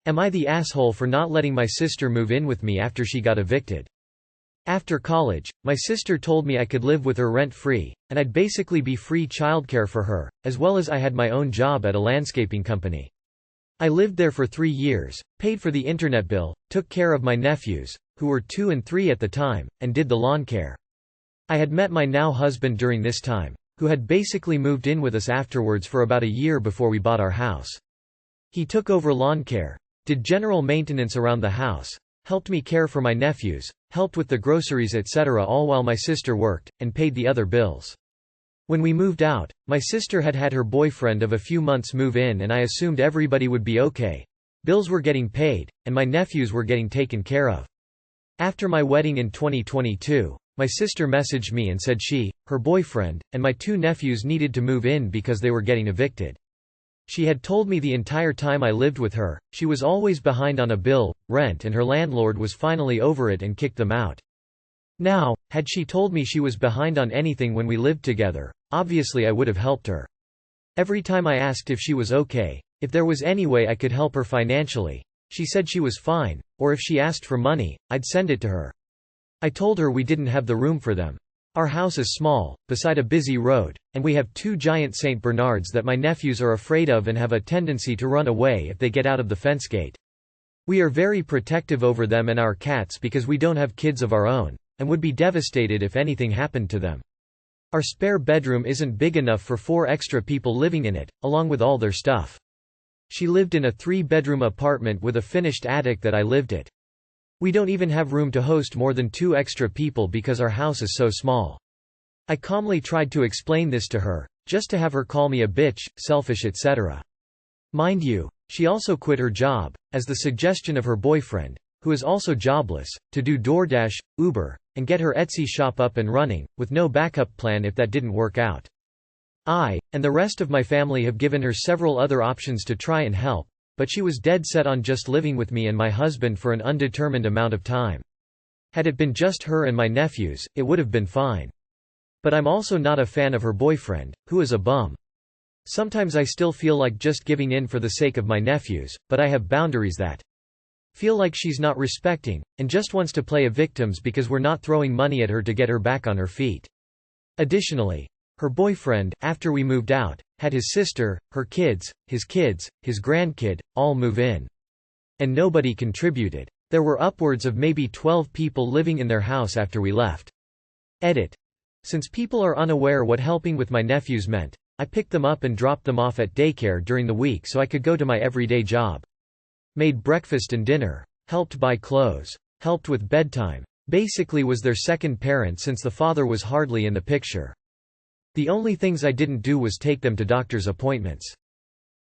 Am I the asshole for not letting my sister move in with me after she got evicted? After college, my sister told me I could live with her rent-free, and I'd basically be free childcare for her, as well as I had my own job at a landscaping company. I lived there for 3 years, paid for the internet bill, took care of my nephews, who were 2 and 3 at the time, and did the lawn care. I had met my now husband during this time, who had basically moved in with us afterwards for about a year before we bought our house. He took over lawn care, did general maintenance around the house, helped me care for my nephews, helped with the groceries etc., all while my sister worked, and paid the other bills. When we moved out, my sister had had her boyfriend of a few months move in and I assumed everybody would be okay. Bills were getting paid, and my nephews were getting taken care of. After my wedding in 2022, my sister messaged me and said she, her boyfriend, and my 2 nephews needed to move in because they were getting evicted. She had told me the entire time I lived with her, she was always behind on a bill, rent, and her landlord was finally over it and kicked them out. Now, had she told me she was behind on anything when we lived together, obviously I would have helped her. Every time I asked if she was okay, if there was any way I could help her financially, she said she was fine, or if she asked for money, I'd send it to her. I told her we didn't have the room for them. Our house is small, beside a busy road, and we have 2 giant St. Bernards that my nephews are afraid of and have a tendency to run away if they get out of the fence gate. We are very protective over them and our cats because we don't have kids of our own, and would be devastated if anything happened to them. Our spare bedroom isn't big enough for 4 extra people living in it, along with all their stuff. She lived in a 3-bedroom apartment with a finished attic that I lived at. We don't even have room to host more than 2 extra people because our house is so small. I calmly tried to explain this to her, just to have her call me a bitch, selfish etc. Mind you, she also quit her job, as the suggestion of her boyfriend, who is also jobless, to do DoorDash, Uber, and get her Etsy shop up and running, with no backup plan if that didn't work out. I, and the rest of my family have given her several other options to try and help, but she was dead set on just living with me and my husband for an undetermined amount of time. Had it been just her and my nephews, it would have been fine. But I'm also not a fan of her boyfriend, who is a bum. Sometimes I still feel like just giving in for the sake of my nephews, but I have boundaries that feel like she's not respecting, and just wants to play a victims because we're not throwing money at her to get her back on her feet. Additionally, her boyfriend, after we moved out, had his sister, her kids, his grandkid, all move in. And nobody contributed. There were upwards of maybe 12 people living in their house after we left. Edit. Since people are unaware what helping with my nephews meant, I picked them up and dropped them off at daycare during the week so I could go to my everyday job. Made breakfast and dinner. Helped buy clothes. Helped with bedtime. Basically was their second parent since the father was hardly in the picture. The only things I didn't do was take them to doctor's appointments.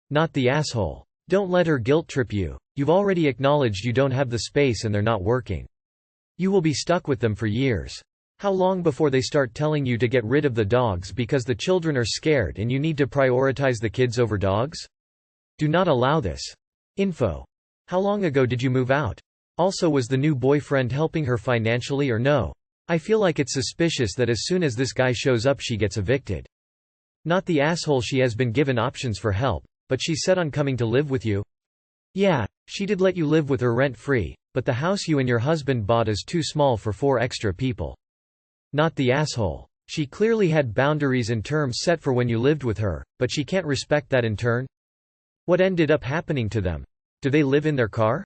Not the asshole. Don't let her guilt trip you. You've already acknowledged you don't have the space and they're not working. You will be stuck with them for years. How long before they start telling you to get rid of the dogs because the children are scared and you need to prioritize the kids over dogs? Do not allow this. Info. How long ago did you move out? Also, was the new boyfriend helping her financially or no? I feel like it's suspicious that as soon as this guy shows up she gets evicted. Not the asshole, she has been given options for help, but she's set on coming to live with you? Yeah, she did let you live with her rent-free, but the house you and your husband bought is too small for 4 extra people. Not the asshole. She clearly had boundaries and terms set for when you lived with her, but she can't respect that in turn? What ended up happening to them? Do they live in their car?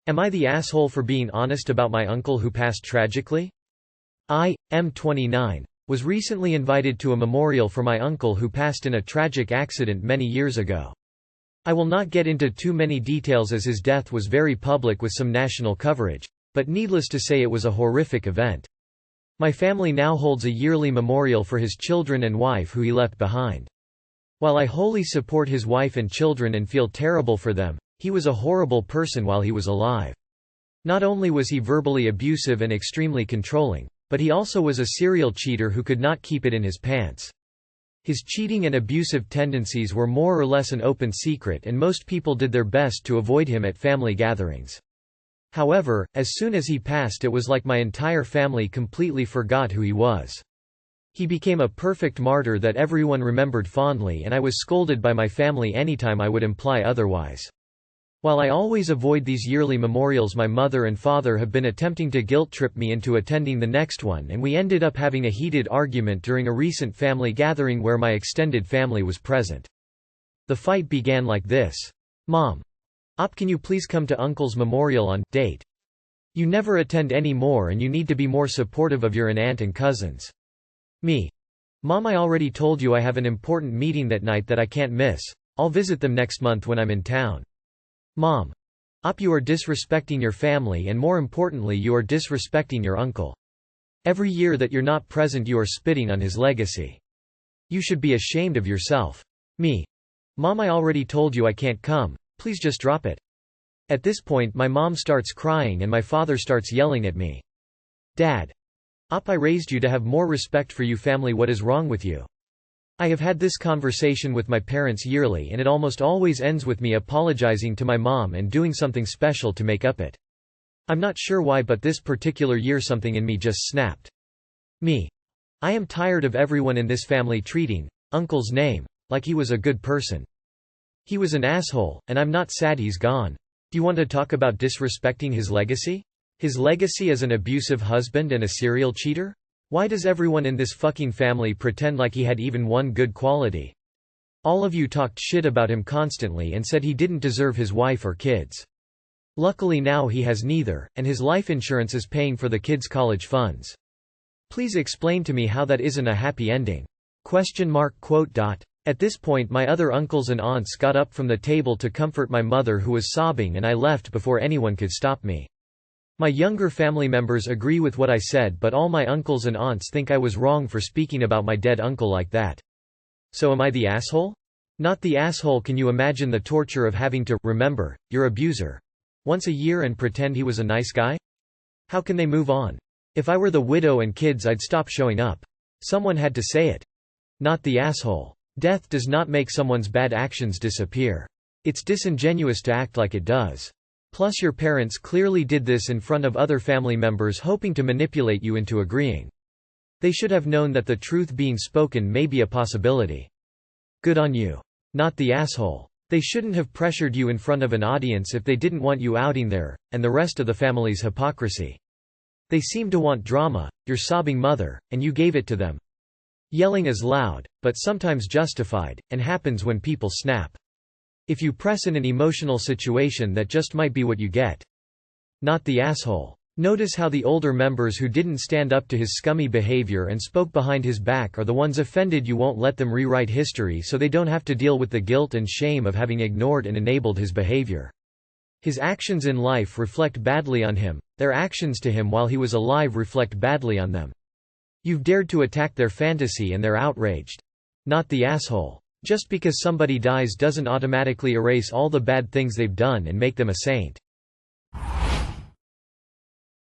Am I the asshole for being honest about my uncle who passed tragically? I, am 29, was recently invited to a memorial for my uncle who passed in a tragic accident many years ago. I will not get into too many details as his death was very public with some national coverage, but needless to say it was a horrific event. My family now holds a yearly memorial for his children and wife who he left behind. While I wholly support his wife and children and feel terrible for them, he was a horrible person while he was alive. Not only was he verbally abusive and extremely controlling, but he also was a serial cheater who could not keep it in his pants. His cheating and abusive tendencies were more or less an open secret and most people did their best to avoid him at family gatherings. However, as soon as he passed it was like my entire family completely forgot who he was. He became a perfect martyr that everyone remembered fondly, and I was scolded by my family anytime I would imply otherwise. While I always avoid these yearly memorials, my mother and father have been attempting to guilt-trip me into attending the next one, and we ended up having a heated argument during a recent family gathering where my extended family was present. The fight began like this. Mom. Op, can you please come to Uncle's memorial on date? You never attend anymore and you need to be more supportive of your aunt and cousins. Me. Mom, I already told you I have an important meeting that night that I can't miss. I'll visit them next month when I'm in town. Mom. Op, you are disrespecting your family and more importantly you are disrespecting your uncle. Every year that you're not present you are spitting on his legacy. You should be ashamed of yourself. Me. Mom, I already told you I can't come, please just drop it. At this point my mom starts crying and my father starts yelling at me. Dad. Op, I raised you to have more respect for you family, what is wrong with you? I have had this conversation with my parents yearly and it almost always ends with me apologizing to my mom and doing something special to make up it. I'm not sure why, but this particular year something in me just snapped. Me. I am tired of everyone in this family treating Uncle's name like he was a good person. He was an asshole, and I'm not sad he's gone. Do you want to talk about disrespecting his legacy? His legacy as an abusive husband and a serial cheater? Why does everyone in this fucking family pretend like he had even one good quality? All of you talked shit about him constantly and said he didn't deserve his wife or kids. Luckily now he has neither, and his life insurance is paying for the kids' college funds. Please explain to me how that isn't a happy ending. ? At this point my other uncles and aunts got up from the table to comfort my mother who was sobbing, and I left before anyone could stop me. My younger family members agree with what I said, but all my uncles and aunts think I was wrong for speaking about my dead uncle like that. So am I the asshole? Not the asshole. Can you imagine the torture of having to remember your abuser once a year and pretend he was a nice guy? How can they move on? If I were the widow and kids I'd stop showing up. Someone had to say it. Not the asshole. Death does not make someone's bad actions disappear. It's disingenuous to act like it does. Plus your parents clearly did this in front of other family members hoping to manipulate you into agreeing. They should have known that the truth being spoken may be a possibility. Good on you. Not the asshole. They shouldn't have pressured you in front of an audience if they didn't want you outing there, and the rest of the family's hypocrisy. They seem to want drama, your sobbing mother, and you gave it to them. Yelling is loud, but sometimes justified, and happens when people snap. If you press in an emotional situation, that just might be what you get. Not the asshole. Notice how the older members who didn't stand up to his scummy behavior and spoke behind his back are the ones offended. You won't let them rewrite history so they don't have to deal with the guilt and shame of having ignored and enabled his behavior. His actions in life reflect badly on him, their actions to him while he was alive reflect badly on them. You've dared to attack their fantasy and they're outraged. Not the asshole. Just because somebody dies doesn't automatically erase all the bad things they've done and make them a saint.